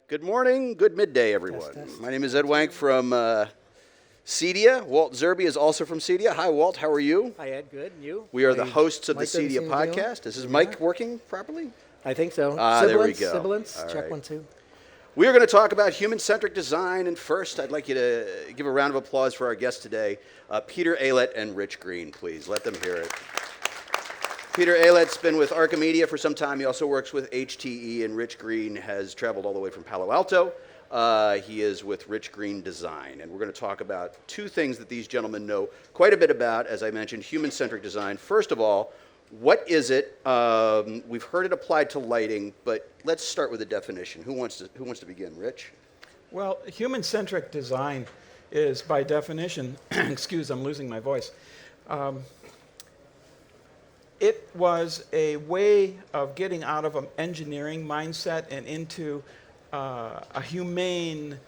Good morning, good midday, everyone. Test. My name is Ed Wank from CEDIA. Walt Zerbe is also from CEDIA. Hi, Walt. How are you? Hi, Ed. Good. And you? We are the hosts of the Mike doesn't CEDIA seem to be on? podcast. Is his mic working properly? I think so. There we Sibilance, go. Sibilance. All Check right. 1, 2. We are going to talk about human-centric design, and first I'd like you to give a round of applause for our guests today, Peter Aylett and Rich Green, please. Let them hear it. Peter Aylett's been with Archimedia for some time. He also works with HTE, and Rich Green has traveled all the way from Palo Alto. He is with Rich Green Design, and we're going to talk about two things that these gentlemen know quite a bit about, as I mentioned, human-centric design. First of all, what is it? We've heard it applied to lighting, but let's start with a definition. Who wants to begin? Rich? Well, human-centric design is, by definition, excuse, I'm losing my voice. It was a way of getting out of an engineering mindset and into a humane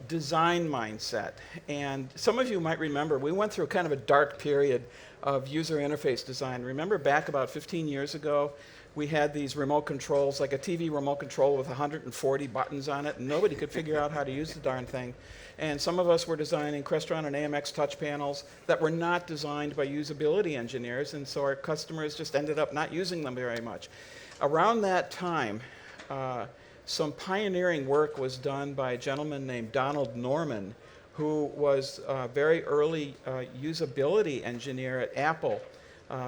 design mindset. And some of you might remember, we went through kind of a dark period of user interface design. Remember back about 15 years ago, we had these remote controls, like a TV remote control with 140 buttons on it, and nobody could figure out how to use the darn thing. And some of us were designing Crestron and AMX touch panels that were not designed by usability engineers, and so our customers just ended up not using them very much. Around that time, some pioneering work was done by a gentleman named Donald Norman, who was a very early usability engineer at Apple,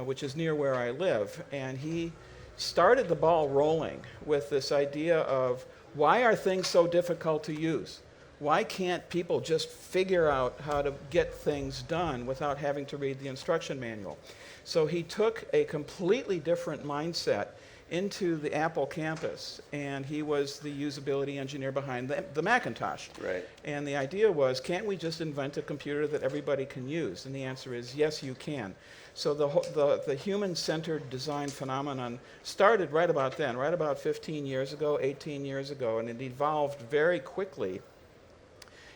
which is near where I live. And he started the ball rolling with this idea of, why are things so difficult to use? Why can't people just figure out how to get things done without having to read the instruction manual? So he took a completely different mindset into the Apple campus, and he was the usability engineer behind the Macintosh. Right. And the idea was, can't we just invent a computer that everybody can use? And the answer is, yes, you can. So the human-centered design phenomenon started right about then, right about 15 years ago, 18 years ago, and it evolved very quickly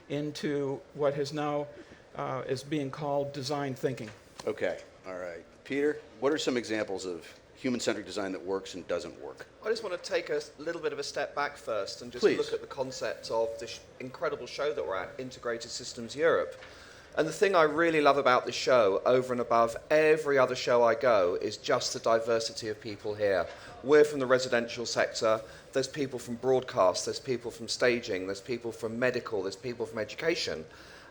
into what has now is being called design thinking. Okay, all right. Peter, what are some examples of human-centric design that works and doesn't work? I just want to take a little bit of a step back first and just Please. look at the concept of this incredible show that we're at, Integrated Systems Europe. And the thing I really love about this show, over and above every other show I go, is just the diversity of people here. We're from the residential sector. There's people from broadcast. There's people from staging. There's people from medical. There's people from education.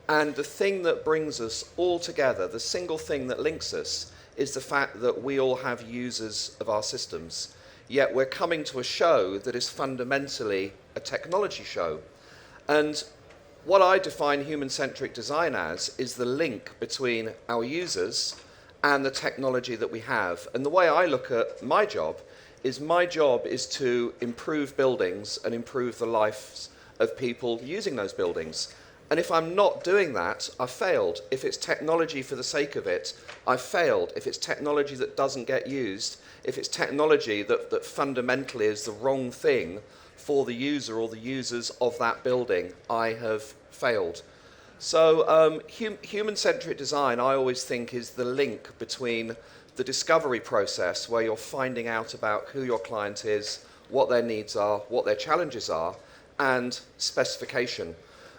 And the thing that brings us all together, the single thing that links us, is the fact that we all have users of our systems. Yet we're coming to a show that is fundamentally a technology show. And what I define human-centric design as is the link between our users and the technology that we have. And the way I look at my job is to improve buildings and improve the lives of people using those buildings. And if I'm not doing that, I've failed. If it's technology for the sake of it, I've failed. If it's technology that doesn't get used, if it's technology that fundamentally is the wrong thing for the user or the users of that building, I have failed. So human-centric design, I always think, is the link between the discovery process, where you're finding out about who your client is, what their needs are, what their challenges are, and specification.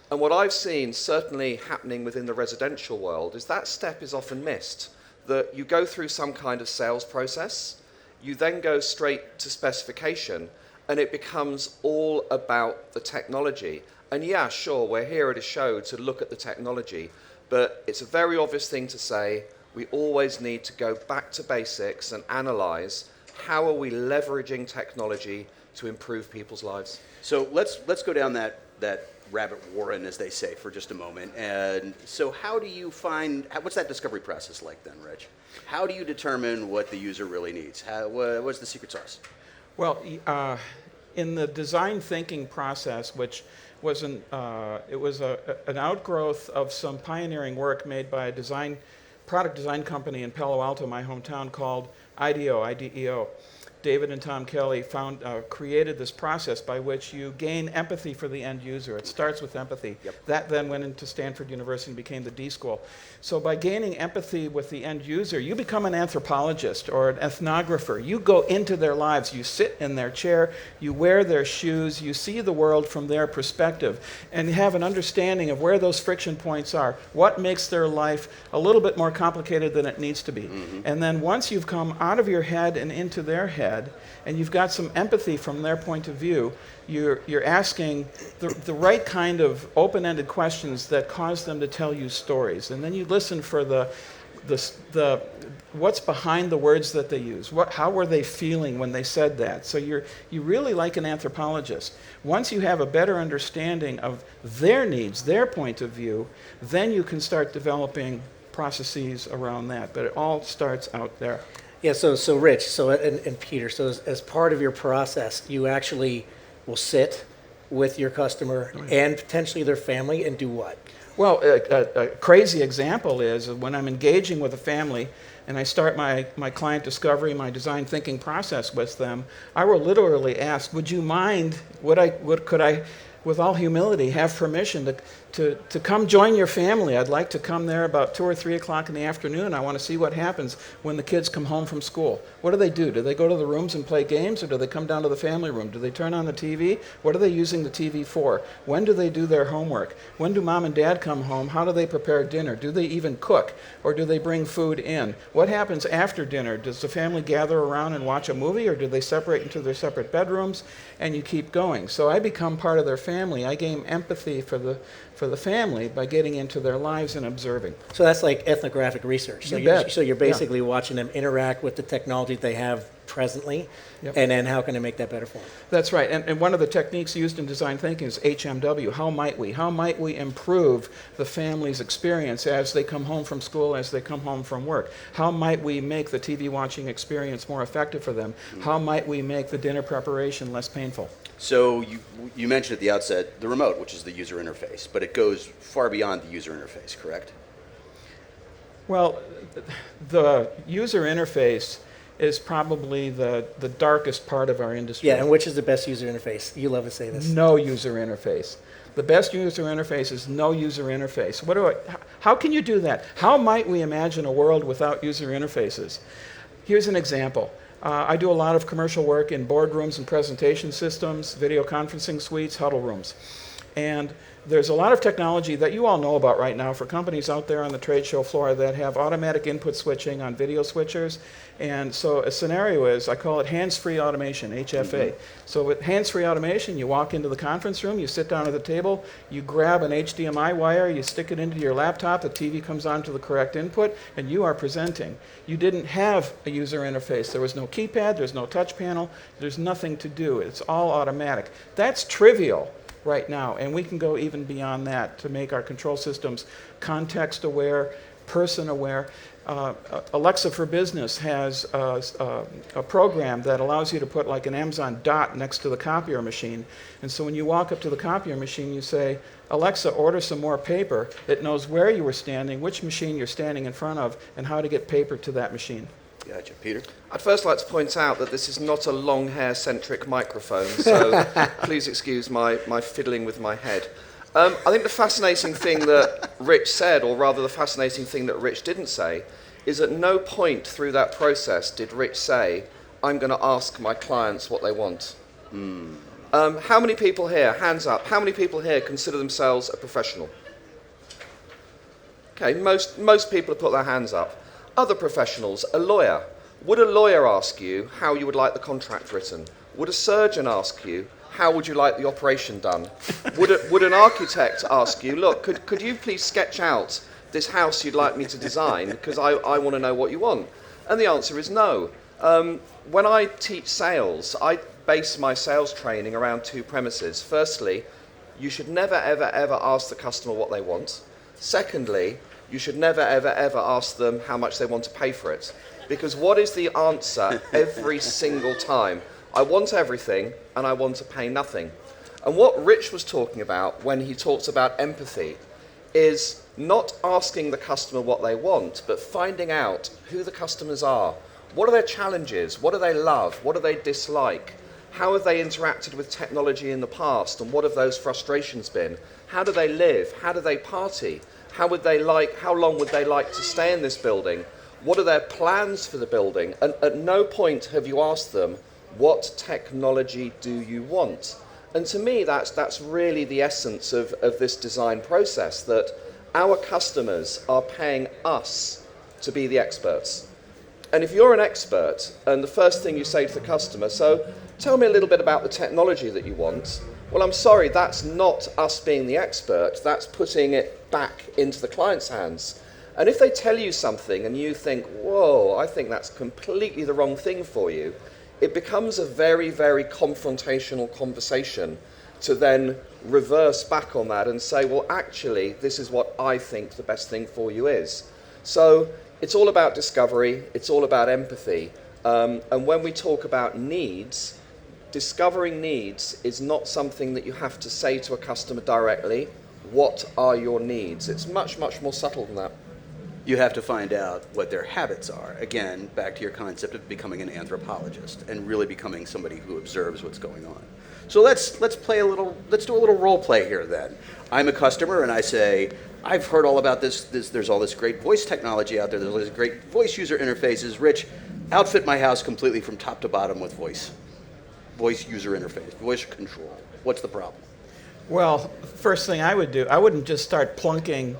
And what I've seen certainly happening within the residential world is that step is often missed. That you go through some kind of sales process, you then go straight to specification, and it becomes all about the technology. And yeah, sure, we're here at a show to look at the technology, but it's a very obvious thing to say, we always need to go back to basics and analyze how are we leveraging technology to improve people's lives. So let's go down that rabbit warren, as they say, for just a moment. And so how do you what's that discovery process like then, Rich? How do you determine what the user really needs? What's the secret sauce? Well, in the design thinking process, which was an outgrowth of some pioneering work made by a product design company in Palo Alto, my hometown, called IDEO. David and Tom Kelly created this process by which you gain empathy for the end user. It starts with empathy. Yep. That then went into Stanford University and became the D School. So by gaining empathy with the end user, you become an anthropologist or an ethnographer. You go into their lives. You sit in their chair. You wear their shoes. You see the world from their perspective and have an understanding of where those friction points are, what makes their life a little bit more complicated than it needs to be. Mm-hmm. And then once you've come out of your head and into their head, and you've got some empathy from their point of view, you're asking the right kind of open-ended questions that cause them to tell you stories. And then you listen for the what's behind the words that they use. How were they feeling when they said that? So you really like an anthropologist. Once you have a better understanding of their needs, their point of view, then you can start developing processes around that. But it all starts out there. Yeah, so Rich, and Peter, so as part of your process, you actually will sit with your customer and potentially their family and do what? Well, a crazy example is when I'm engaging with a family and I start my client discovery, my design thinking process with them, I will literally ask, would you mind, could I, with all humility, have permission to come join your family? I'd like to come there about 2 or 3 o'clock in the afternoon. I want to see what happens when the kids come home from school. What do? Do they go to the rooms and play games, or do they come down to the family room? Do they turn on the TV? What are they using the TV for? When do they do their homework? When do mom and dad come home? How do they prepare dinner? Do they even cook, or do they bring food in? What happens after dinner? Does the family gather around and watch a movie, or do they separate into their separate bedrooms? And you keep going. So I become part of their family. I gain empathy for the family by getting into their lives and observing. So that's like ethnographic research. You bet. So you're basically watching them interact with the technology they have presently, Yep. and then how can I make that better for them? That's right. And one of the techniques used in design thinking is HMW. How might we? How might we improve the family's experience as they come home from school, as they come home from work? How might we make the TV watching experience more effective for them? How might we make the dinner preparation less painful? So you mentioned at the outset the remote, which is the user interface, but it goes far beyond the user interface, correct? Well, the user interface is probably the darkest part of our industry. Yeah, and which is the best user interface? You love to say this. No user interface. The best user interface is no user interface. How can you do that? How might we imagine a world without user interfaces? Here's an example. I do a lot of commercial work in boardrooms and presentation systems, video conferencing suites, huddle rooms. And there's a lot of technology that you all know about right now for companies out there on the trade show floor that have automatic input switching on video switchers. And so a scenario is, I call it hands-free automation, HFA. So with hands-free automation, you walk into the conference room, you sit down at the table, you grab an HDMI wire, you stick it into your laptop, the TV comes on to the correct input, and you are presenting. You didn't have a user interface. There was no keypad, there's no touch panel, there's nothing to do. It's all automatic. That's trivial right now, and we can go even beyond that to make our control systems context-aware, person-aware. Alexa for Business has a program that allows you to put like an Amazon dot next to the copier machine. And so when you walk up to the copier machine, you say, Alexa, order some more paper. It knows where you were standing, which machine you're standing in front of, and how to get paper to that machine. Gotcha. Peter? I'd first like to point out that this is not a long hair centric microphone, so please excuse my fiddling with my head. I think the fascinating thing that Rich said, or rather the fascinating thing that Rich didn't say, is at no point through that process did Rich say, I'm going to ask my clients what they want. How many people here, hands up, how many people here consider themselves a professional? Okay, most people have put their hands up. Other professionals, a lawyer. Would a lawyer ask you how you would like the contract written? Would a surgeon ask you, how would you like the operation done? Would an architect ask you, look, could you please sketch out this house you'd like me to design, because I want to know what you want? And the answer is no. When I teach sales, I base my sales training around 2 premises. Firstly, you should never, ever, ever ask the customer what they want. Secondly, you should never, ever, ever ask them how much they want to pay for it. Because what is the answer every single time? I want everything, and I want to pay nothing. And what Rich was talking about when he talks about empathy is not asking the customer what they want, but finding out who the customers are, What are their challenges? What do they love? What do they dislike? How have they interacted with technology in the past, and what have those frustrations been? How do they live? How do they party? How long would they like to stay in this building? What are their plans for the building? And at no point have you asked them, what technology do you want? And to me, that's really the essence of this design process, that our customers are paying us to be the experts. And if you're an expert, and the first thing you say to the customer, so tell me a little bit about the technology that you want, well, I'm sorry, that's not us being the expert, that's putting it back into the client's hands. And if they tell you something and you think, whoa, I think that's completely the wrong thing for you, it becomes a very, very confrontational conversation to then reverse back on that and say, well, actually, this is what I think the best thing for you is. So it's all about discovery, it's all about empathy. And when we talk about needs, discovering needs is not something that you have to say to a customer directly. What are your needs? It's much, much more subtle than that. You have to find out what their habits are. Again, back to your concept of becoming an anthropologist and really becoming somebody who observes what's going on. So let's do a little role play here then. I'm a customer and I say, I've heard all about this, there's all this great voice technology out there, there's all these great voice user interfaces. Rich, outfit my house completely from top to bottom with voice user interface, voice control. What's the problem? Well, first thing I would do, I wouldn't just start plunking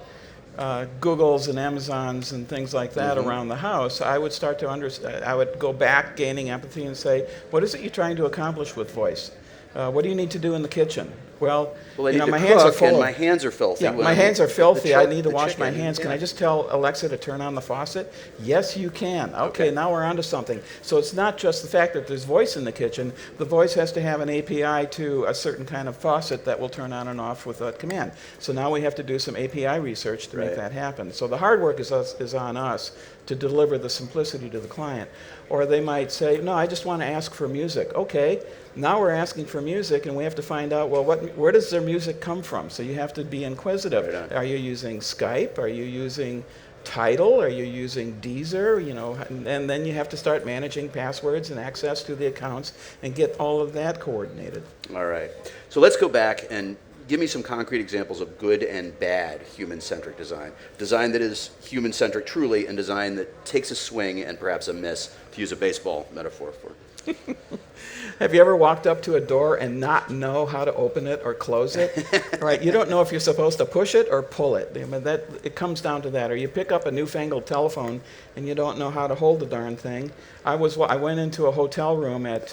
Googles and Amazons and things like that around the house. I would start to understand. I would go back, gaining empathy, and say, "What is it you're trying to accomplish with voice? What do you need to do in the kitchen?" Well, I need to my hands are cook, full. and my hands are filthy. Yeah, Well, my hands are filthy. I need to the wash my chicken, hands. Can yeah. I just tell Alexa to turn on the faucet? Yes, you can. Okay, now we're onto something. So it's not just the fact that there's voice in the kitchen. The voice has to have an API to a certain kind of faucet that will turn on and off with a command. So now we have to do some API research to make that happen. So the hard work is on us to deliver the simplicity to the client. Or they might say, no, I just want to ask for music. Okay, now we're asking for music, and we have to find out, well, where does their music come from? So you have to be inquisitive. Right on. Are you using Skype? Are you using Tidal? Are you using Deezer? You know, and then you have to start managing passwords and access to the accounts and get all of that coordinated. All right. So let's go back and give me some concrete examples of good and bad human-centric design. Design that is human-centric truly, and design that takes a swing and perhaps a miss, to use a baseball metaphor for. Have you ever walked up to a door and not know how to open it or close it? Right? You don't know if you're supposed to push it or pull it. I mean, it comes down to that. Or you pick up a newfangled telephone and you don't know how to hold the darn thing. I went into a hotel room at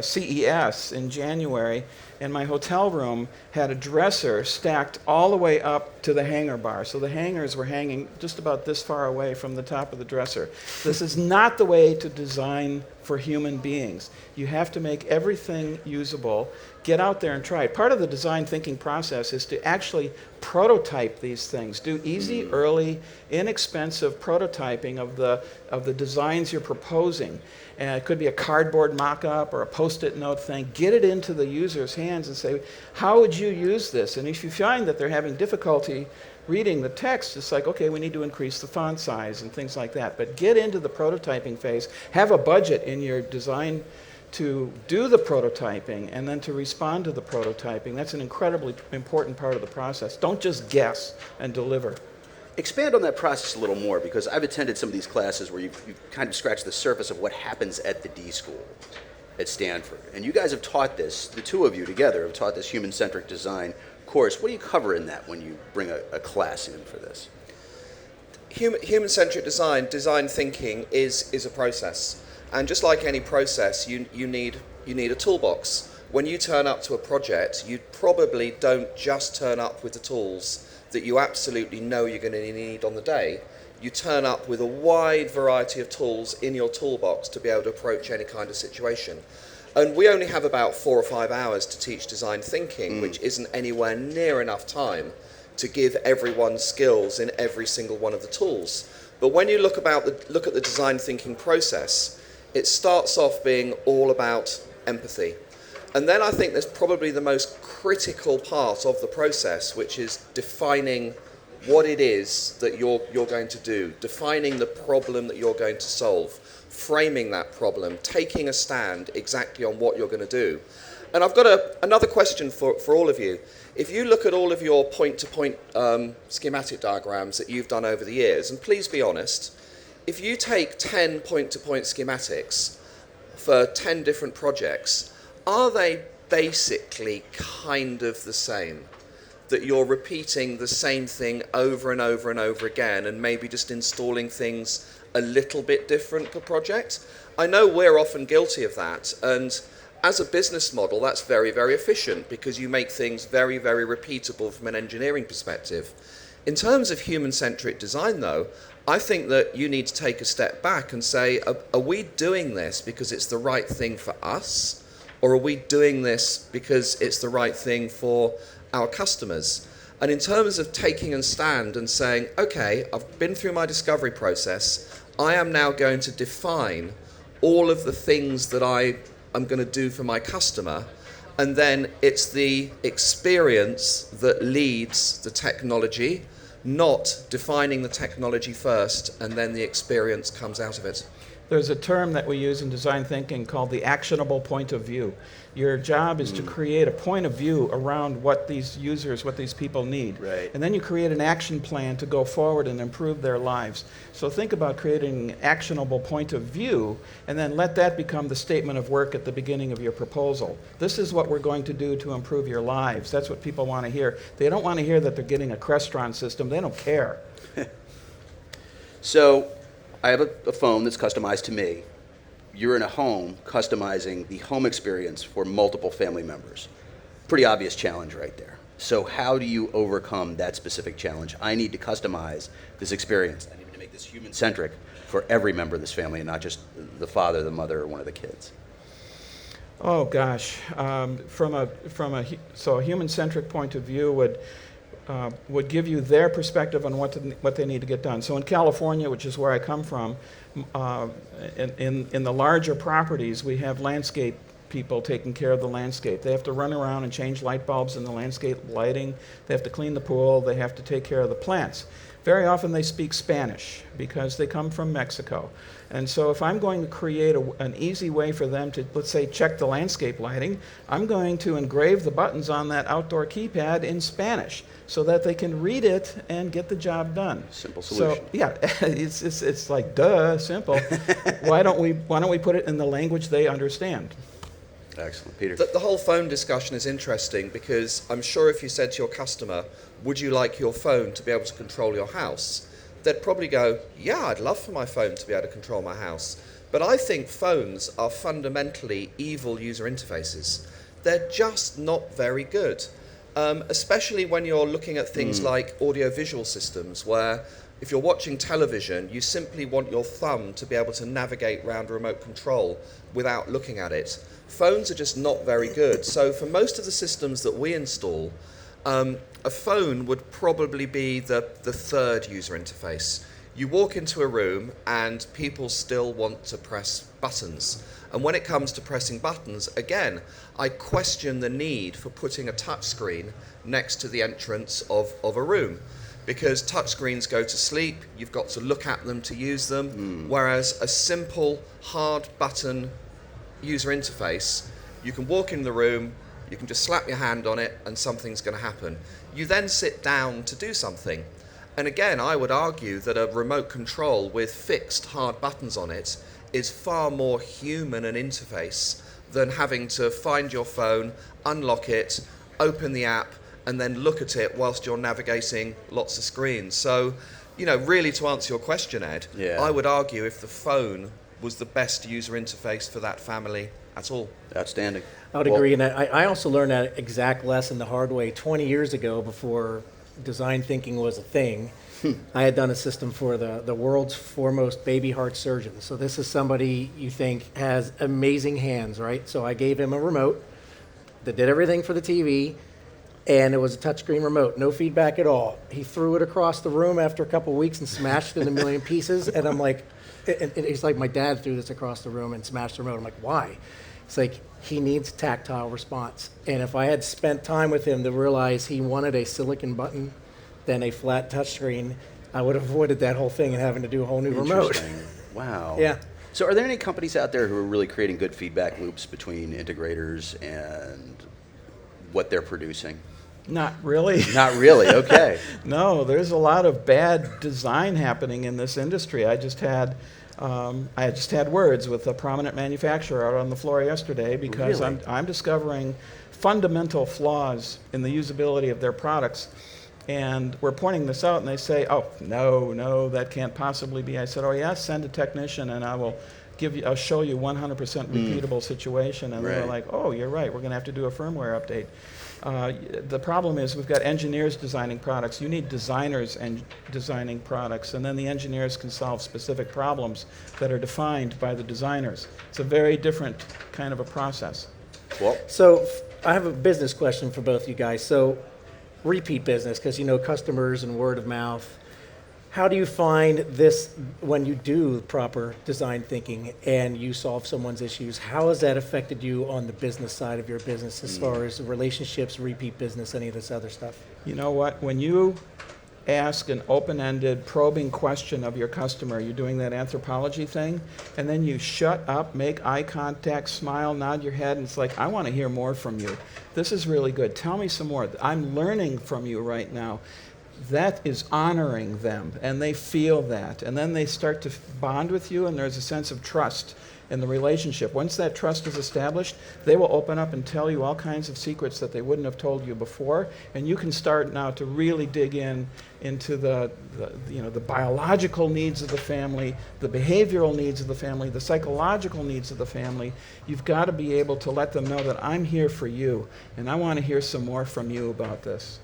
CES in January, and my hotel room had a dresser stacked all the way up to the hanger bar. So the hangers were hanging just about this far away from the top of the dresser. This is not the way to design for human beings. You have to make everything usable. Get out there and try it. Part of the design thinking process is to actually prototype these things. Do easy, early, inexpensive prototyping of the designs you're proposing. And it could be a cardboard mock-up or a Post-it note thing. Get it into the user's hands and say, how would you use this? And if you find that they're having difficulty reading the text, it's like, okay, we need to increase the font size and things like that. But get into the prototyping phase. Have a budget in your design to do the prototyping and then to respond to the prototyping. That's an incredibly important part of the process. Don't just guess and deliver. Expand on that process a little more, because I've attended some of these classes where you kind of scratch the surface of what happens at the D School at Stanford. And you guys have taught this, the two of you together have taught this human-centric design course. What do you cover in that when you bring a class in for this? Human-centric design thinking is a process. And just like any process, you need a toolbox. When you turn up to a project, you probably don't just turn up with the tools that you absolutely know you're going to need on the day. You turn up with a wide variety of tools in your toolbox to be able to approach any kind of situation. And we only have about 4 or 5 hours to teach design thinking, which isn't anywhere near enough time to give everyone skills in every single one of the tools. But when you look at the design thinking process, it starts off being all about empathy. And then I think there's probably the most critical part of the process, which is defining what it is that you're going to do, defining the problem that you're going to solve, framing that problem, taking a stand exactly on what you're going to do. And I've got another question for all of you. If you look at all of your point-to-point schematic diagrams that you've done over the years, and please be honest, if you take 10 point-to-point schematics for 10 different projects, are they basically kind of the same? That you're repeating the same thing over and over and over again and maybe just installing things a little bit different per project? I know we're often guilty of that, and as a business model, that's very, very efficient because you make things very, very repeatable from an engineering perspective. In terms of human-centric design, though, I think that you need to take a step back and say, are we doing this because it's the right thing for us, or are we doing this because it's the right thing for our customers? And in terms of taking a stand and saying, okay, I've been through my discovery process, I am now going to define all of the things that I'm going to do for my customer, and then it's the experience that leads the technology, not defining the technology first and then the experience comes out of it. There's a term that we use in design thinking called the actionable point of view. Your job is to create a point of view around what these users, what these people need. Right. And then you create an action plan to go forward and improve their lives. So think about creating an actionable point of view and then let that become the statement of work at the beginning of your proposal. This is what we're going to do to improve your lives. That's what people want to hear. They don't want to hear that they're getting a Crestron system. They don't care. So I have a phone that's customized to me. You're in a home customizing the home experience for multiple family members. Pretty obvious challenge right there. So how do you overcome that specific challenge? I need to customize this experience. I need to make this human-centric for every member of this family and not just the father, the mother, or one of the kids. Oh gosh, so a human-centric point of view would give you their perspective on what they need to get done. So in California, which is where I come from, in the larger properties, we have landscape people taking care of the landscape. They have to run around and change light bulbs in the landscape lighting. They have to clean the pool. They have to take care of the plants. Very often they speak Spanish because they come from Mexico. And so if I'm going to create an easy way for them to, let's say, check the landscape lighting, I'm going to engrave the buttons on that outdoor keypad in Spanish so that they can read it and get the job done. Simple solution. So yeah, it's like duh, simple. Why don't we put it in the language they understand? Excellent. Peter? The whole phone discussion is interesting because I'm sure if you said to your customer, would you like your phone to be able to control your house? They'd probably go, yeah, I'd love for my phone to be able to control my house. But I think phones are fundamentally evil user interfaces. They're just not very good, especially when you're looking at things like audiovisual systems, where if you're watching television, you simply want your thumb to be able to navigate around a remote control without looking at it. Phones are just not very good. So for most of the systems that we install, a phone would probably be the third user interface. You walk into a room and people still want to press buttons. And when it comes to pressing buttons, again, I question the need for putting a touchscreen next to the entrance of a room. Because touchscreens go to sleep, you've got to look at them to use them, whereas a simple hard button user interface, you can walk in the room, you can just slap your hand on it and something's going to happen. You then sit down to do something. And again, I would argue that a remote control with fixed hard buttons on it is far more human an interface than having to find your phone, unlock it, open the app, and then look at it whilst you're navigating lots of screens. So, really to answer your question, Ed, I would argue if the phone was the best user interface for that family at all. Outstanding. I would agree in that. I also learned that exact lesson the hard way 20 years ago before design thinking was a thing. I had done a system for the world's foremost baby heart surgeon. So this is somebody you think has amazing hands, right? So I gave him a remote that did everything for the TV, and it was a touchscreen remote, no feedback at all. He threw it across the room after a couple of weeks and smashed it in a million pieces, and I'm like, it's like my dad threw this across the room and smashed the remote. I'm like, why? It's like, he needs tactile response. And if I had spent time with him to realize he wanted a silicon button than a flat touchscreen, I would have avoided that whole thing and having to do a whole new remote. Interesting. Wow. Yeah. So are there any companies out there who are really creating good feedback loops between integrators and what they're producing? Not really. Not really, okay. No, there's a lot of bad design happening in this industry. I just had words with a prominent manufacturer out on the floor yesterday because Really? I'm discovering fundamental flaws in the usability of their products. And we're pointing this out, and they say, "Oh, no, that can't possibly be." I said, "Oh, yeah, send a technician, and I'll show you 100% repeatable situation." And they were Right. like, "Oh, you're right. We're going to have to do a firmware update." The problem is we've got engineers designing products. You need designers and designing products, and then the engineers can solve specific problems that are defined by the designers. It's a very different kind of a process. Well, So I have a business question for both you guys. So repeat business, because you know customers and word of mouth. How do you find this when you do proper design thinking and you solve someone's issues? How has that affected you on the business side of your business as far as relationships, repeat business, any of this other stuff? You know what? When you ask an open-ended, probing question of your customer, you're doing that anthropology thing, and then you shut up, make eye contact, smile, nod your head, and it's like, I want to hear more from you. This is really good. Tell me some more. I'm learning from you right now. That is honoring them, and they feel that. And then they start to bond with you, and there's a sense of trust in the relationship. Once that trust is established, they will open up and tell you all kinds of secrets that they wouldn't have told you before, and you can start now to really dig into the biological needs of the family, the behavioral needs of the family, the psychological needs of the family. You've got to be able to let them know that I'm here for you, and I want to hear some more from you about this.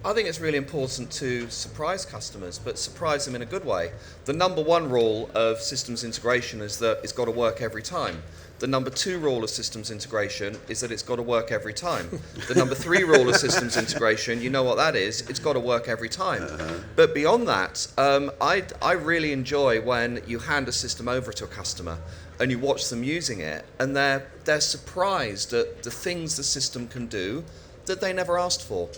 I think it's really important to surprise customers, but surprise them in a good way. The number one rule of systems integration is that it's got to work every time. The number two rule of systems integration is that it's got to work every time. The number three rule of systems integration, you know what that is, it's got to work every time. But beyond that, I really enjoy when you hand a system over to a customer and you watch them using it, and they're surprised at the things the system can do that they never asked for.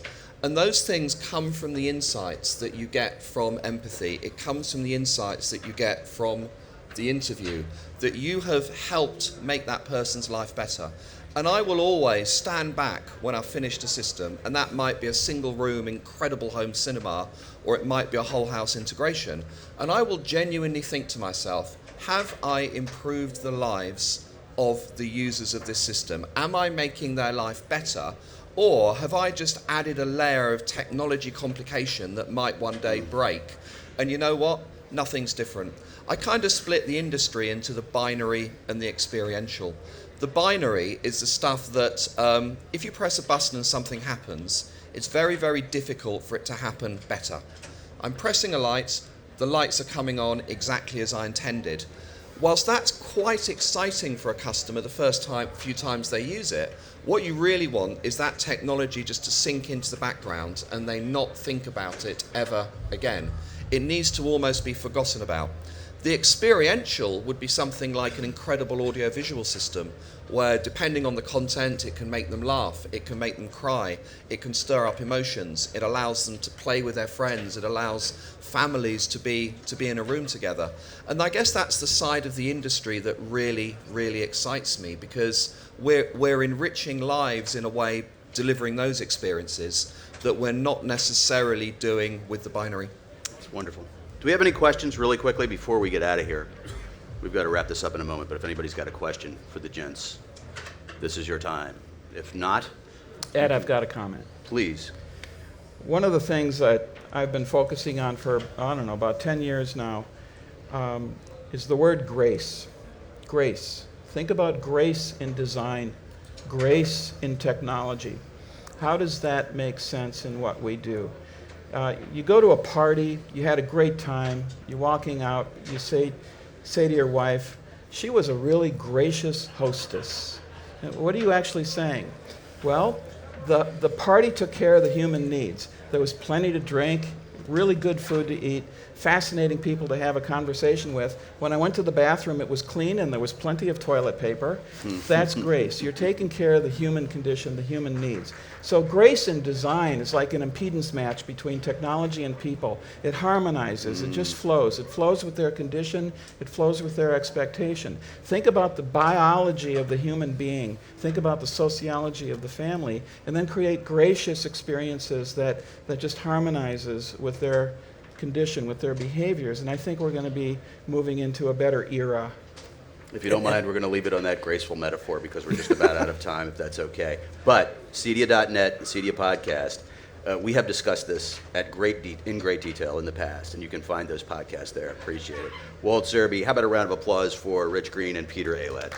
And those things come from the insights that you get from empathy. It comes from the insights that you get from the interview, that you have helped make that person's life better. And I will always stand back when I've finished a system, and that might be a single room, incredible home cinema, or it might be a whole house integration. And I will genuinely think to myself, have I improved the lives of the users of this system? Am I making their life better? Or have I just added a layer of technology complication that might one day break? And you know what? Nothing's different. I kind of split the industry into the binary and the experiential. The binary is the stuff that if you press a button and something happens, it's very, very difficult for it to happen better. I'm pressing a light, the lights are coming on exactly as I intended. Whilst that's quite exciting for a customer the first few times they use it, what you really want is that technology just to sink into the background and they not think about it ever again. It needs to almost be forgotten about. The experiential would be something like an incredible audiovisual system where, depending on the content, it can make them laugh, it can make them cry, it can stir up emotions, it allows them to play with their friends, it allows families to be in a room together. And I guess that's the side of the industry that really, really excites me, because we're enriching lives in a way, delivering those experiences that we're not necessarily doing with the binary. it's wonderful. Do we have any questions really quickly before we get out of here? We've got to wrap this up in a moment, but if anybody's got a question for the gents, this is your time. If not, Ed, I've got a comment. please. One of the things that I've been focusing on for, about 10 years now, is the word grace. Grace. Think about grace in design, grace in technology. How does that make sense in what we do? You go to a party, you had a great time, you're walking out, you say to your wife, she was a really gracious hostess. And what are you actually saying? Well, the party took care of the human needs. There was plenty to drink, really good food to eat, fascinating people to have a conversation with. When I went to the bathroom, it was clean and there was plenty of toilet paper. That's grace. You're taking care of the human condition, the human needs. So grace in design is like an impedance match between technology and people. It harmonizes. It just flows. It flows with their condition. It flows with their expectation. Think about the biology of the human being. Think about the sociology of the family, and then create gracious experiences that just harmonizes with their condition, with their behaviors. And I think we're going to be moving into a better era. If you don't mind, we're going to leave it on that graceful metaphor because we're just about out of time, if that's okay. But CEDIA.net, the CEDIA podcast, we have discussed this in great detail in the past, and you can find those podcasts there. Appreciate it. Walt Zerbe, how about a round of applause for Rich Green and Peter Aylett?